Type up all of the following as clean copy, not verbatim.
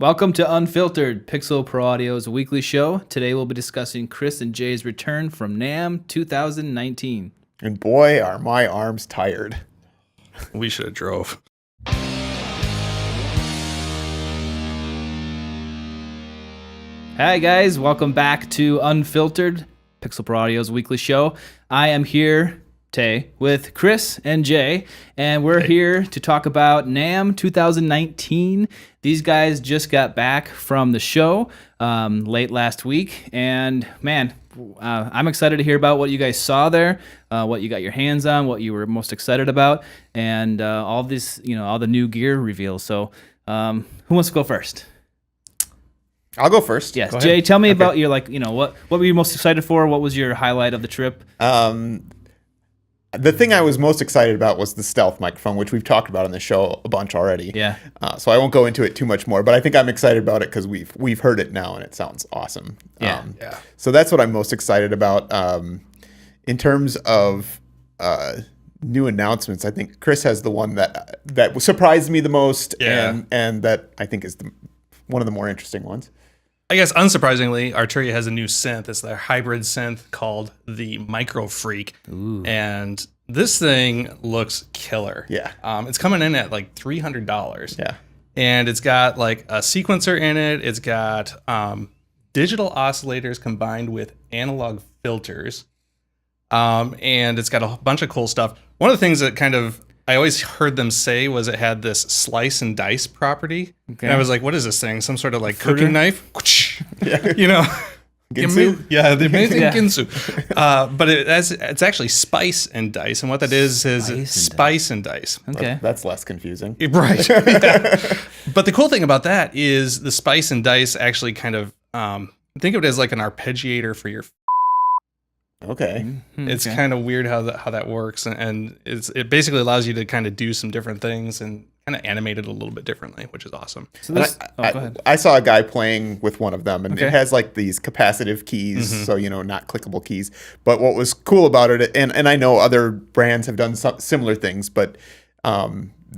Welcome to Unfiltered, Pixel Pro Audio's weekly show. Today we'll be discussing Chris and Jay's return from NAMM 2019. And boy, are my arms tired. We should have drove. Hi guys, welcome back to Unfiltered, Pixel Pro Audio's weekly show. I am here, Tay, with Chris and Jay, and we're here to talk about NAMM 2019. These guys just got back from the show late last week, and man, I'm excited to hear about what you guys saw there, what you got your hands on, what you were most excited about, and all this, all the new gear reveals. So, who wants to go first? I'll go first. Yes, go Jay, tell me about your what were you most excited for? What was your highlight of the trip? The thing I was most excited about was the stealth microphone, which we've talked about on the show a bunch already. Yeah. So I won't go into it too much more, but I think I'm excited about it because we've heard it now and it sounds awesome. Yeah. So that's what I'm most excited about. In terms of new announcements, I think Chris has the one that surprised me the most, and that I think is one of the more interesting ones. I guess unsurprisingly, Arturia has a new synth. It's their hybrid synth called the Micro Freak. Ooh. And this thing looks killer. Yeah. It's coming in at like $300. Yeah. And it's got like a sequencer in it. It's got digital oscillators combined with analog filters. And it's got a bunch of cool stuff. One of the things that I always heard them say was it had this slice and dice property. Okay. And I was like, what is this thing? Some sort of like cooking knife? Yeah. Ginsu? Yeah, the amazing Ginsu. But it's actually spice and dice. And what that is spice and dice. Okay. That's less confusing. Right. Yeah. But the cool thing about that is the spice and dice actually think of it as like an arpeggiator for your. Okay. Mm-hmm. It's kind of weird how that works, and it basically allows you to kind of do some different things and kind of animate it a little bit differently, which is awesome. So go ahead. I saw a guy playing with one of them, and it has like these capacitive keys, so not clickable keys. But what was cool about it, and I know other brands have done similar things, but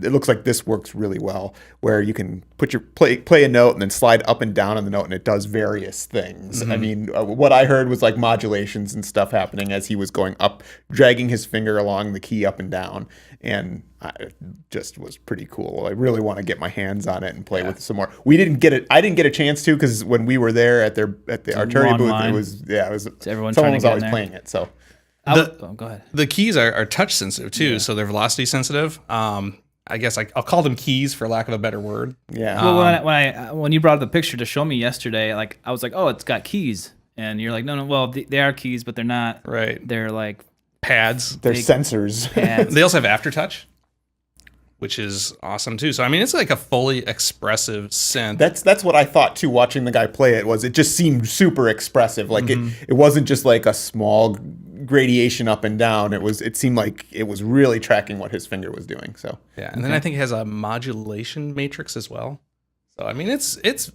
it looks like this works really well, where you can put your play a note and then slide up and down on the note, and it does various things. I mean, what I heard was like modulations and stuff happening as he was going up, dragging his finger along the key up and down, and it just was pretty cool. I really want to get my hands on it and play with it some more. We didn't get it. I didn't get a chance to because when we were there at the Arturia booth, it was someone was always playing it. So go ahead. The keys are touch sensitive too, so they're velocity sensitive. I guess I'll call them keys for lack of a better word. Yeah. Well, when you brought up the picture to show me yesterday, I was like, oh, it's got keys, and you're like, no. Well, they are keys, but they're not. Right. They're like pads. They're sensors. Pads. They also have aftertouch, which is awesome too. So I mean, it's like a fully expressive synth. That's what I thought too. Watching the guy play it just seemed super expressive. Like it wasn't just like a small gradation up and down. It seemed like it was really tracking what his finger was doing. So yeah, and then I think it has a modulation matrix as well. So I mean, it's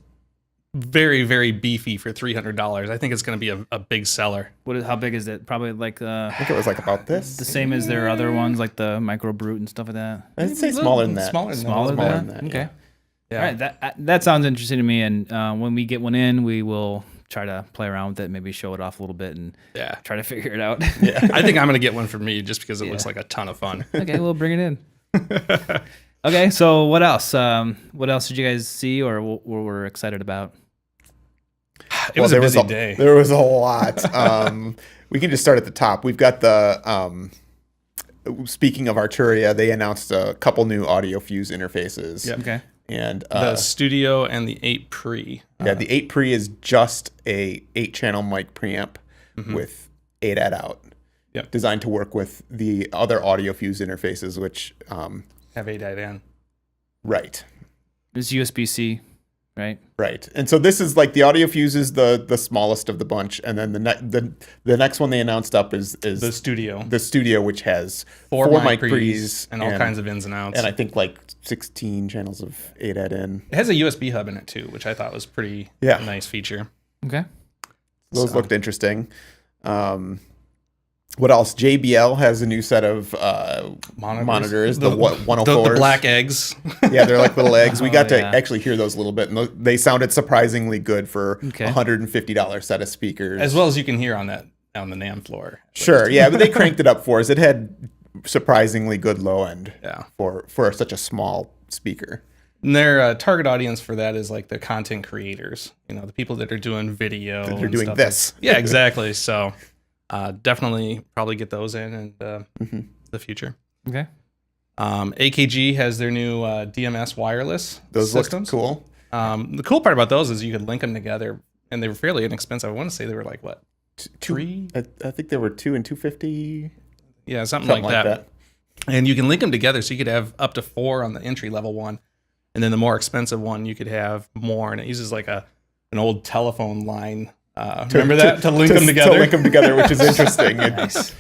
very, very beefy for $300. I think it's going to be a big seller. How big is it? Probably like I think it was like about this. The same as their other ones, like the Micro Brute and stuff like that. I'd say smaller than that. Smaller than that. Okay. Yeah. All right. That sounds interesting to me. And when we get one in, we will try to play around with it, maybe show it off a little bit, and try to figure it out. Yeah. I think I'm going to get one for me just because it looks like a ton of fun. Okay, we'll bring it in. Okay, so what else? What else did you guys see or were excited about? It was a busy day. There was a lot. We can just start at the top. We've got the speaking of Arturia, they announced a couple new audio fuse interfaces. Yep. Okay. And the Studio and the 8 Pre. Yeah, the 8 Pre is just a 8-channel mic preamp with 8 AD out. Yep. Designed to work with the other audio fuse interfaces, which have 8 AD in. Right. It's USB-C. Right. And so this is like the audio fuse is the smallest of the bunch, and then the next one they announced up is the Studio. The Studio, which has four mic pre's and all kinds of ins and outs, and I think like 16 channels of 8 AD in. It has a USB hub in it too, which I thought was pretty nice feature. Okay. Those looked interesting. What else? JBL has a new set of monitors. The 104s. The black eggs. Yeah, they're like little eggs. We got to yeah. actually hear those a little bit, and they sounded surprisingly good for a $150 set of speakers. As well as you can hear on the NAMM floor. Sure, yeah, but they cranked it up for us. It had surprisingly good low end for such a small speaker. And their target audience for that is like the content creators, the people that are doing video. They're doing this. Yeah, exactly. So definitely probably get those in the future. Okay. AKG has their new DMS wireless Those systems. look cool. The cool part about those is you could link them together, and they were fairly inexpensive. I want to say they were like, what, three? I think there were $2 and $250. Yeah, something like that. And you can link them together, so you could have up to 4 on the entry level one, and then the more expensive one you could have more. And it uses like an old telephone line. Remember that to link them together? To link them together, which is interesting. Nice.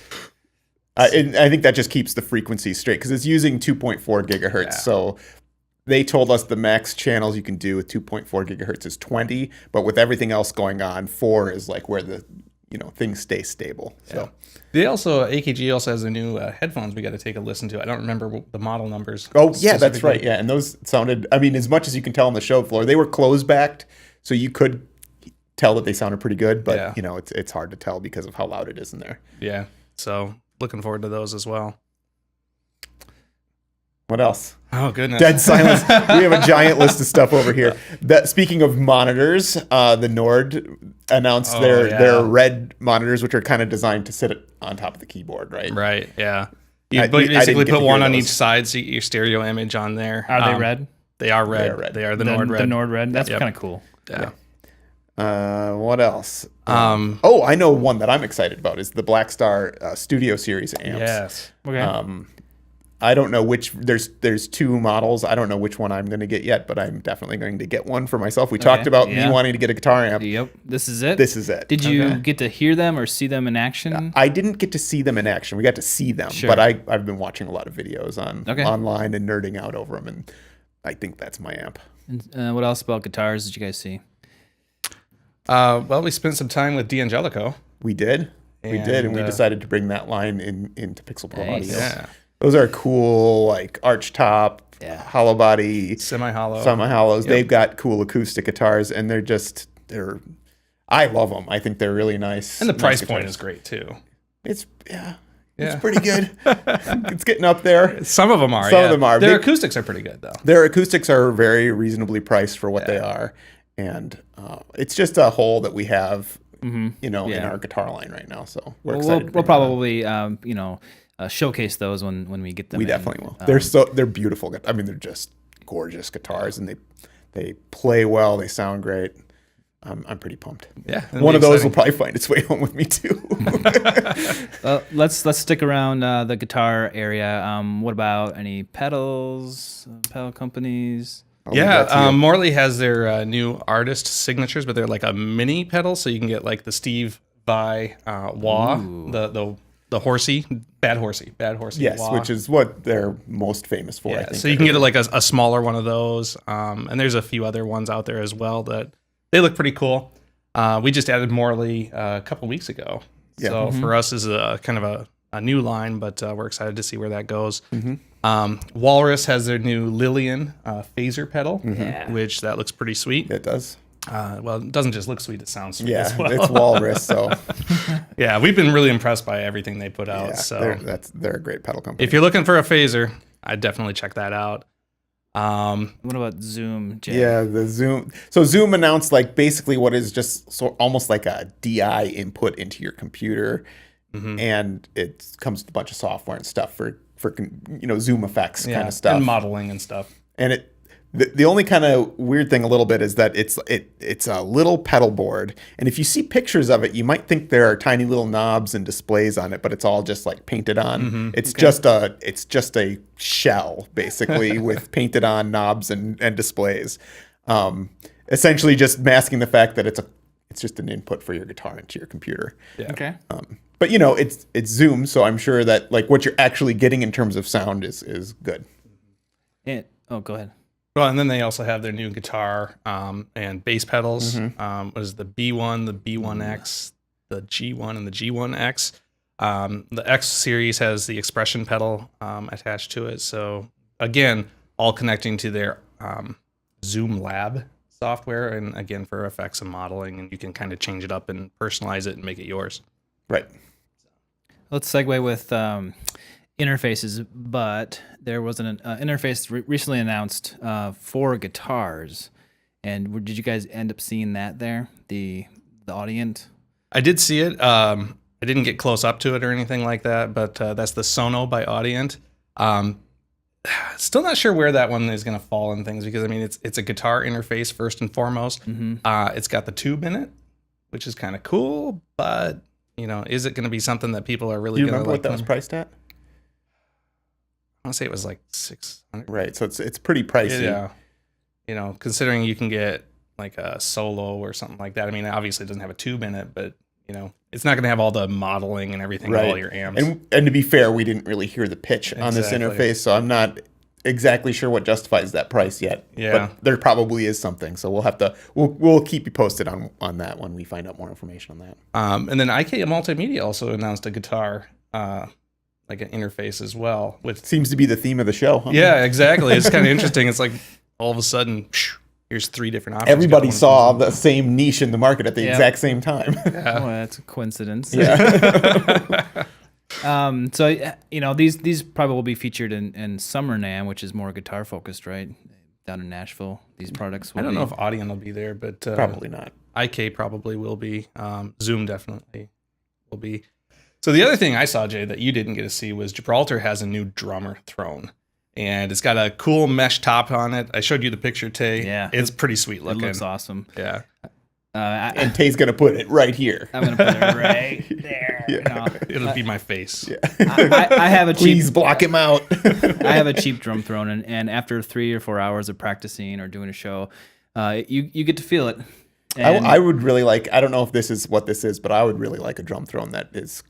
And I think that just keeps the frequency straight because it's using 2.4 gigahertz. Yeah. So they told us the max channels you can do with 2.4 gigahertz is 20, but with everything else going on, 4 is like where the things stay stable. So AKG also has their new headphones we got to take a listen to. I don't remember the model numbers. Oh yeah, that's right. Yeah, and those sounded. I mean, as much as you can tell on the show floor, they were closed backed, so you could tell that they sounded pretty good. But it's hard to tell because of how loud it is in there. Yeah. So looking forward to those as well. What else? Oh goodness! Dead silence. We have a giant list of stuff over here. Speaking of monitors, the Nord announced their red monitors, which are kind of designed to sit on top of the keyboard, right? Right. Yeah. You basically put one on each side, so you get your stereo image on there. Are they red? They are red. They are the Nord red. The Nord red. That's kind of cool. Yeah. What else? I know one that I'm excited about is the Blackstar Studio Series amps. Yes. Okay. I don't know which. There's 2 models. I don't know which one I'm going to get yet, but I'm definitely going to get one for myself. We talked about me wanting to get a guitar amp. Yep. This is it. This is it. Did you get to hear them or see them in action? I didn't get to see them in action. We got to see them, but I've been watching a lot of videos online and nerding out over them, and I think that's my amp. And what else about guitars did you guys see? Well, we spent some time with D'Angelico. We did. We decided to bring that line into Pixel Pro Audio. Yeah. Those are cool, like arch top, hollow body, semi-hollows. Yep. They've got cool acoustic guitars, and I love them. I think they're really nice. And the price point is great too. It's pretty good. It's getting up there. Some of them are. Some of them are. Their acoustics are pretty good though. Their acoustics are very reasonably priced for what they are, and it's just a hole that we have, in our guitar line right now. So we're excited. We'll probably, showcase those when we get them. We definitely will. They're beautiful. I mean, they're just gorgeous guitars, and they play well. They sound great. I'm pretty pumped. Yeah, one of those will probably find its way home with me too. Let's stick around the guitar area. What about any pedal companies? Morley has their new artist signatures, but they're like a mini pedal, so you can get like the Steve Vai wah, the bad horsey. Yes, wah. Which is what they're most famous for. Yeah, I think. So you can get like a smaller one of those, and there's a few other ones out there as well that they look pretty cool. We just added Morley a couple weeks ago, so for us is a kind of a new line, but we're excited to see where that goes. Walrus has their new Lillian phaser pedal, which that looks pretty sweet. It does. Well, it doesn't just look sweet; it sounds sweet Yeah, as well. it's Walrus, so yeah, we've been really impressed by everything they put out. So they're a great pedal company. If you're looking for a phaser, I'd definitely check that out. What about Zoom, Jay? Yeah, the Zoom. So Zoom announced like basically what is just almost like a DI input into your computer, and it comes with a bunch of software and stuff for Zoom effects kind of stuff and modeling and stuff. And the only kind of weird thing a little bit is that it's a little pedal board, and if you see pictures of it, you might think there are tiny little knobs and displays on it, but it's all just like painted on. It's just a shell basically with painted on knobs and displays, essentially just masking the fact that it's just an input for your guitar into your computer. Yeah. Okay. But it's Zoom, so I'm sure that like what you're actually getting in terms of sound is good. Go ahead. Well, and then they also have their new guitar and bass pedals. What is the B1, the B1X, the G1, and the G1X? The X series has the expression pedal attached to it. So again, all connecting to their Zoom Lab software, and again for effects and modeling, and you can kind of change it up and personalize it and make it yours. Right. Let's segue with interfaces, but there was an interface recently announced for guitars. And did you guys end up seeing that there, the Audient? I did see it. I didn't get close up to it or anything like that, but that's the Sono by Audient. Still not sure where that one is going to fall in things, because I mean it's a guitar interface first and foremost. Mm-hmm. It's got the tube in it, which is kind of cool, but is it going to be something that people are really Do you going to remember like? what that was priced at? I want to say it was like $600. Right. So it's pretty pricey. Yeah. Considering you can get like a solo or something like that. I mean, obviously it doesn't have a tube in it, but it's not going to have all the modeling and everything, Right. all your amps. And to be fair, we didn't really hear the pitch on this Exactly. interface, so I'm not exactly sure what justifies that price yet. Yeah. But there probably is something, so we'll keep you posted on that when we find out more information on that. And then IK Multimedia also announced a guitar, like an interface as well. Seems to be the theme of the show, huh? Yeah, exactly. It's kind of interesting. It's like all of a sudden, here's 3 different options. Everybody saw the same niche in the market at the exact same time. Oh, that's a coincidence. Yeah. So these probably will be featured in Summer NAMM, which is more guitar focused, right? Down in Nashville, these products. I don't know if Audient will be there, but Probably not. IK probably will be. Zoom definitely will be. So the other thing I saw, Jay, that you didn't get to see was Gibraltar has a new drummer throne. And it's got a cool mesh top on it. I showed you the picture, Tay. Yeah. It's pretty sweet looking. It looks awesome. Yeah. And Tay's going to put it right here. I'm gonna put it right there. Yeah. It'll be my face. Yeah. I have a Please cheap. block him out. I have a cheap drum throne, and after 3 or 4 hours of practicing or doing a show, you get to feel it. And I would really like, I don't know if this is what this is, but I would really like a drum throne that is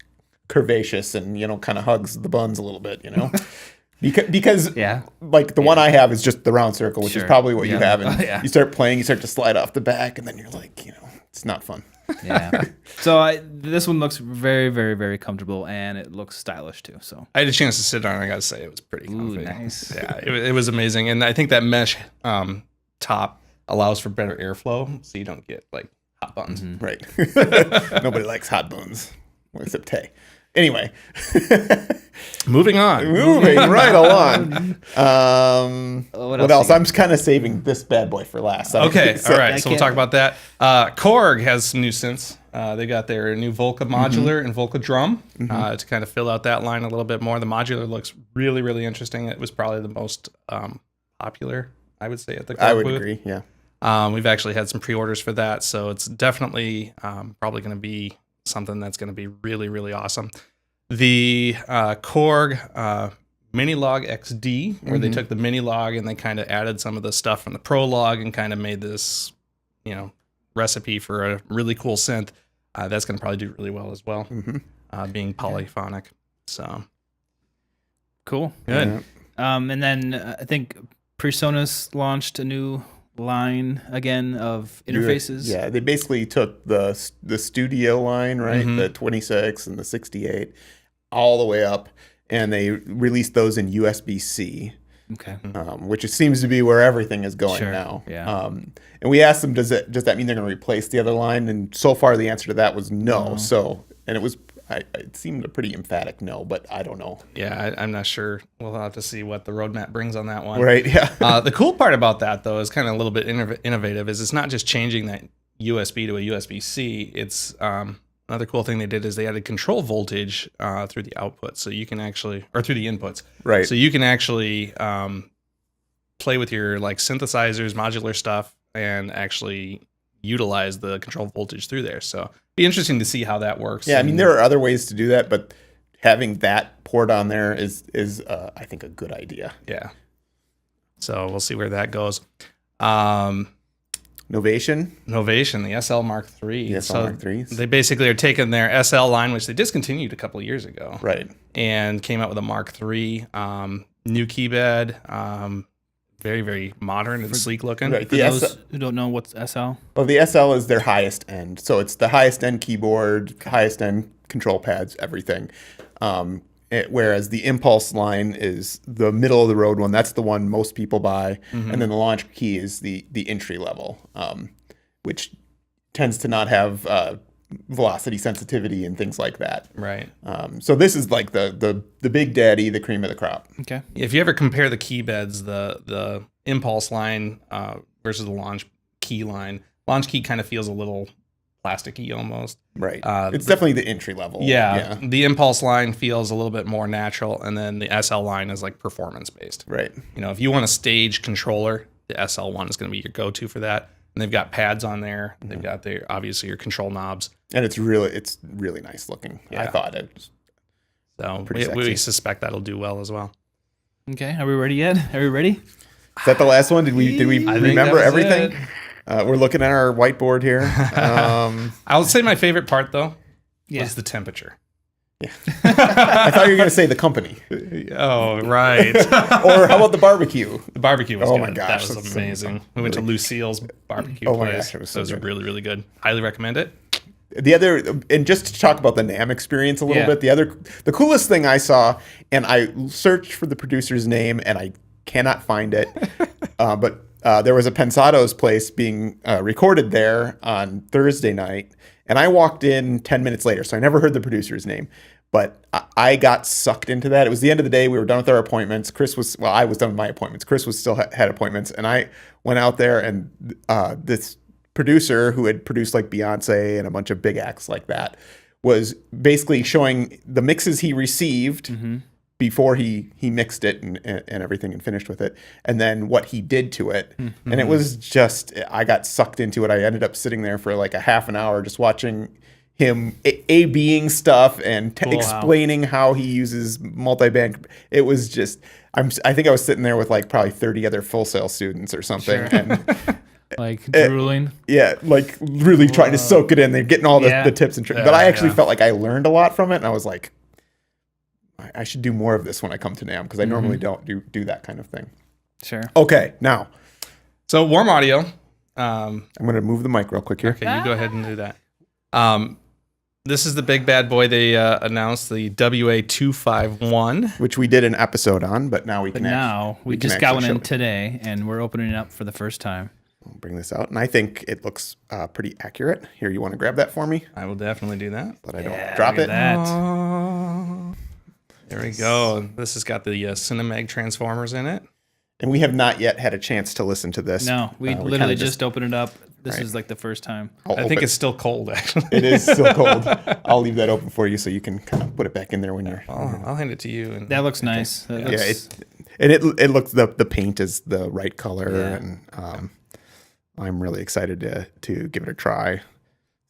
curvaceous and, kind of hugs the buns a little bit, Because Yeah. like the one I have is just the round circle, which is Sure. probably what you Yeah. have. And Yeah. you start playing, you start to slide off the back, and then you're like, it's not fun. Yeah. So this one looks very, very, very comfortable, and it looks stylish too. So I had a chance to sit on it. I got to say, it was pretty comfy. nice. Yeah, it was amazing. And I think that mesh top allows for better airflow, so you don't get like hot buns. Mm-hmm. Right. Nobody likes hot buns, except Tay. Anyway, Moving on. moving right along. What else else? you I'm kind of saving this bad boy for last. Okay, So- all right. So we'll can't- talk about that. Korg has some new synths. They got their new Volca modular and Volca drum to kind of fill out that line a little bit more. The modular looks really, really interesting. It was probably the most popular, I would say, at the Korg I would booth. agree. Yeah. We've actually had some pre-orders for that, so it's definitely probably going to be something that's going to be really, really awesome. The Korg Minilog XD, where they took the Minilog and they kind of added some of the stuff from the Prolog and kind of made this, recipe for a really cool synth. That's going to probably do really well as well, being polyphonic. So cool. good. Yeah. And then I think PreSonus launched a new line again of interfaces. Yeah, they basically took the studio line, right? The 26 and the 68, all the way up, and they released those in USB-C, Okay. which it seems to be where everything is going Sure, now. yeah. And we asked them, does that mean they're going to replace the other line? And so far, the answer to that was no. So, and it seemed a pretty emphatic no, but I don't know. Yeah, I'm not sure. We'll have to see what the roadmap brings on that one. Right? Yeah. The cool part about that, though, is kind of a little bit innovative. Is it's not just changing that USB to a USB-C. It's another cool thing they did is they added control voltage through the output, so you can actually, or through the inputs, Right. so you can actually play with your like synthesizers, modular stuff, and actually utilize the control voltage through there. So be interesting to see how that works. Yeah, I mean, there are other ways to do that, but having that port on there is I think, a good idea. Yeah. So we'll see where that goes. Novation? Novation, the SL Mark III. The SL Mark IIIs. They basically are taking their SL line, which they discontinued a couple of years ago, Right. and came out with a Mark III, new keyboard, very, very modern and sleek looking. Right. For The those who don't know what's SL, Well, the SL is their highest end. So it's the highest end keyboard, highest end control pads, everything. Whereas the Impulse line is the middle of the road one. That's the one most people buy. And then the Launch Key is the entry level, which tends to not have velocity sensitivity and things like that. Right. So this is like the big daddy, the cream of the crop. Okay. If you ever compare the key beds, the Impulse line versus the Launch Key line, Launch Key kind of feels a little plasticky almost. Right. It's definitely the entry level. Yeah. The Impulse line feels a little bit more natural, and then the SL line is like performance based. Right. You know, if you want a stage controller, the SL one is going to be your go-to for that. And they've got pads on there. They've got their obviously your control knobs. And it's really nice looking. Yeah. I thought it was So pretty we sexy. suspect that'll do well as well. Okay. Are we ready yet? Are we ready? Is that the last one? Did we I think that remember was everything? it. We're looking at our whiteboard here. I would say my favorite part though Yeah. was the temperature. I thought you were going to say the company. Oh, right. Or how about the barbecue? The barbecue was Oh good. my gosh, That was that's so amazing. We went to Lucille's barbecue Oh my place. gosh, it was So so it was good. really, really good. Highly recommend it. The other, and just to talk about the NAMM experience a little Yeah. bit, the coolest thing I saw, and I searched for the producer's name and I cannot find it, but there was a Pensado's place being recorded there on Thursday night, and I walked in 10 minutes later, so I never heard the producer's name, but I got sucked into that. It was the end of the day. We were done with our appointments. I was done with my appointments. Chris was still had appointments, and I went out there, and this producer who had produced like Beyonce and a bunch of big acts like that was basically showing the mixes he received before he mixed it and everything and finished with it, and then what he did to it. And it was just, I got sucked into it. I ended up sitting there for like a half an hour just watching him A-Bing stuff and explaining how he uses multi-band. It was just, I think I was sitting there with like probably 30 other Full Sail students or something. Sure. And Like drooling. yeah, like really trying to soak it in. They're getting all Yeah. the tips and tricks. But I actually felt like I learned a lot from it. And I was like, I should do more of this when I come to NAMM because I normally don't do that kind of thing. Sure. Okay, now So warm audio. I'm going to move the mic real quick here. Okay, you go ahead and do that. This is the big bad boy they announced, the WA251. Which we did an episode on, but now we But can now we can just got one actually in show it. today, and we're opening it up for the first time. I'll bring this out. And I think it looks pretty accurate. Here, you want to grab that for me? I will definitely do that. But I don't drop Look it. at that. Oh, there we go. This has got the Cinemag transformers in it. And we have not yet had a chance to listen to this. No, we kinda literally just opened it up. This is like the first time. I think it's still cold, actually. It is still cold. I'll leave that open for you so you can kind of put it back in there when you're. I'll hand it to you. And That looks nice. That Yeah, looks, it looks the paint is the right color, and I'm really excited to give it a try.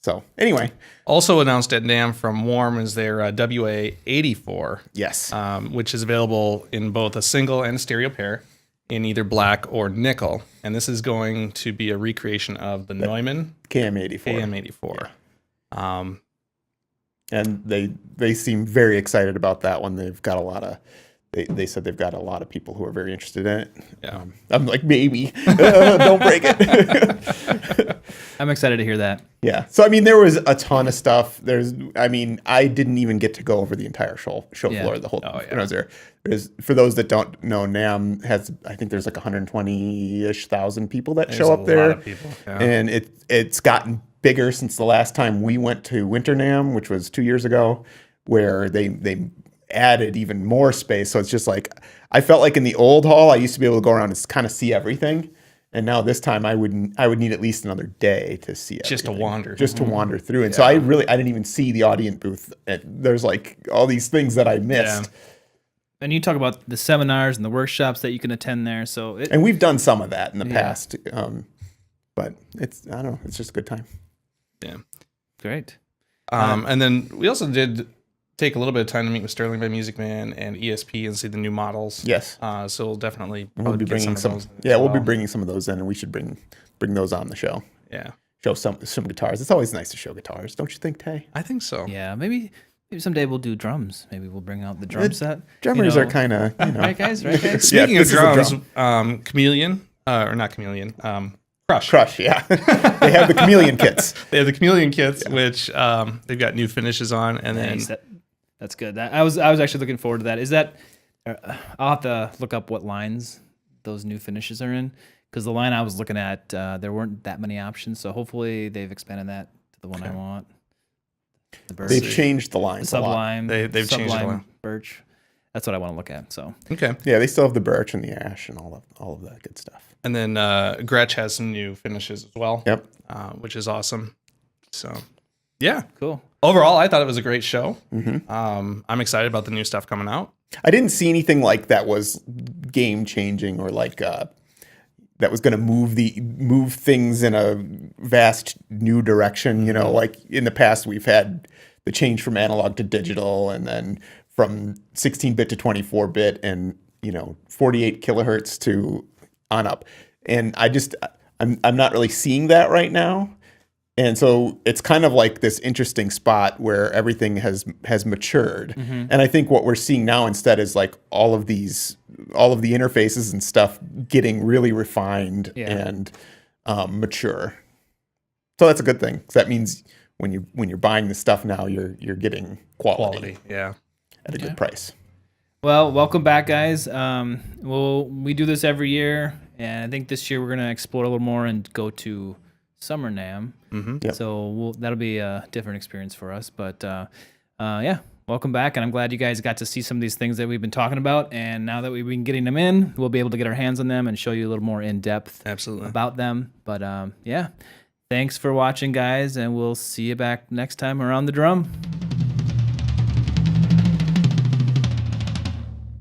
So anyway, also announced at NAMM from Warm is their WA84, yes, which is available in both a single and stereo pair in either black or nickel. And this is going to be a recreation of the Neumann KM84. KM84. And they seem very excited about that one. They've got a lot of. They said they've got a lot of people who are very interested in it. Yeah. I'm like, maybe. Don't break it. I'm excited to hear that. Yeah. So, I mean, there was a ton of stuff. I didn't even get to go over the entire show Yeah. floor the whole Oh, when I was there. For those that don't know, NAMM has, I think there's like 120-ish thousand people that show up there. Lot of people. Yeah. And it's gotten bigger since the last time we went to Winter NAMM, which was 2 years ago, where they added even more space. So it's just like, I felt like in the old hall, I used to be able to go around and kind of see everything. And now this time I would need at least another day to see it. Just to wander. Just to wander through. And so I didn't even see the audience booth. There's like all these things that I missed. And you talk about the seminars and the workshops that you can attend there. So And we've done some of that in the past. But it's, I don't know, it's just a good time. Yeah. great. And then we also did take a little bit of time to meet with Sterling by Music Man and ESP and see the new models. Yes. So we'll definitely We'll be bringing some. Yeah, we'll be bringing some of those in, and we should bring those on the show. Yeah, Show some guitars. It's always nice to show guitars, don't you think, Tay? I think so. Yeah, maybe someday we'll do drums. Maybe we'll bring out the drum set. Drummers are kind of, right, guys. Right, guys. Speaking Yeah, of this is a drums, Chameleon, or not Chameleon, Crush, yeah. They have the chameleon kits. They have the chameleon kits, which they've got new finishes on, and Nice. then That's good. I was actually looking forward to that. Is that I'll have to look up what lines those new finishes are in, because the line I was looking at, there weren't that many options. So hopefully they've expanded that to the one I want. The birch. They've changed the lines a lot. Sublime. They've changed the Sublime line. birch. That's what I want to look at. So okay. Yeah, they still have the birch and the ash and all of that good stuff. And then Gretsch has some new finishes as well. Yep. Which is awesome. So, yeah. cool. Overall, I thought it was a great show. Mm-hmm. I'm excited about the new stuff coming out. I didn't see anything like that was game changing or like that was going to move things in a vast new direction. You know, like in the past we've had the change from analog to digital, and then from 16-bit to 24-bit, and 48 kilohertz to on up. And I'm not really seeing that right now. And so it's kind of like this interesting spot where everything has matured. Mm-hmm. And I think what we're seeing now instead is like all of the interfaces and stuff getting really refined and mature. So that's a good thing. 'Cause that means when you're buying the stuff now, you're getting quality yeah, at a good price. Well, welcome back, guys. We do this every year, and I think this year we're gonna explore a little more and go to Summer NAMM. Mm-hmm. Yep. So that'll be a different experience for us. But yeah, welcome back, and I'm glad you guys got to see some of these things that we've been talking about. And now that we've been getting them in, we'll be able to get our hands on them and show you a little more in depth absolutely about them. But yeah, thanks for watching, guys, and we'll see you back next time around the drum.